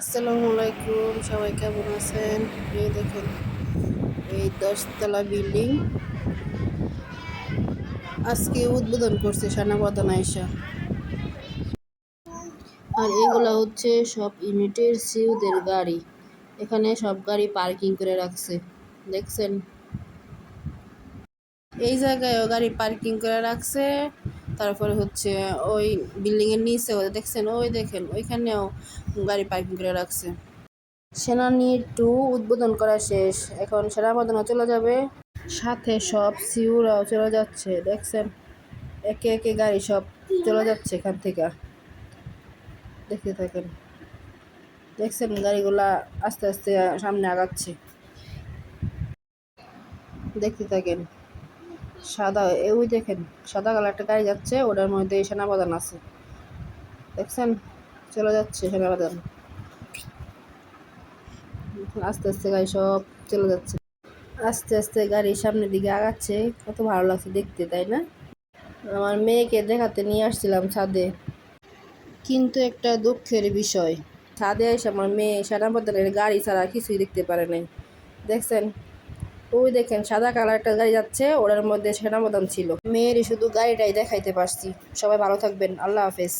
আসসালামু আলাইকুম, সবাই কেমন আছেন? এই দেখেন, এই 10 তলা বিল্ডিং আজকে উদ্বোধন করছে সেনাপ্রধান আইসা। আর এগুলা হচ্ছে সব ইউনিটের সিউদের গাড়ি। এখানে সব গাড়ি পার্কিং করে রাখছে, দেখছেন? এই জায়গায়ও গাড়ি পার্কিং করে রাখছে। তারপরে হচ্ছে ওই বিল্ডিং এর নিচেও দেখছেন, ওই দেখেন ওইখানেও গাড়ি পার্কিং করে রাখছে। সেনানি 2 উদ্বোধন করা শেষ, এখন সেনাপ্রধানও চলে যাবে, সাথে সব সিউরাও চলে যাচ্ছে। দেখছেন, একে একে গাড়ি সব চলে যাচ্ছে এখান থেকে। দেখতে থাকেন, দেখছেন গাড়িগুলা আস্তে আস্তে সামনে আগাচ্ছে। দেখতে থাকেন, সাদা ওই দেখেন সাদা কালার একটা গাড়ি যাচ্ছে, ওটার মধ্যে সেনাপ্রধান আছে। দেখছেন, চলে যাচ্ছে সেনাপ্রধান, আস্তে আস্তে গাড়ি সব চলে যাচ্ছে। আস্তে আস্তে গাড়ি সামনের দিকে আগাচ্ছে, কত ভালো লাগছে দেখতে, তাই না? আমার মেয়েকে দেখাতে নিয়ে আসছিলাম ছাদে, কিন্তু একটা দুঃখের বিষয়, ছাদে এসে আমার মেয়ে সেনাপ্রধানের গাড়ি ছাড়া কিছুই দেখতে পারে নাই। দেখছেন, ওই দেখেন সাদা কালার একটা গাড়ি যাচ্ছে, ওটার মধ্যে সেনাপ্রধান ছিল। মেয়েরই শুধু গাড়িটাই দেখাইতে পারছি। সবাই ভালো থাকবেন, আল্লাহ হাফেজ।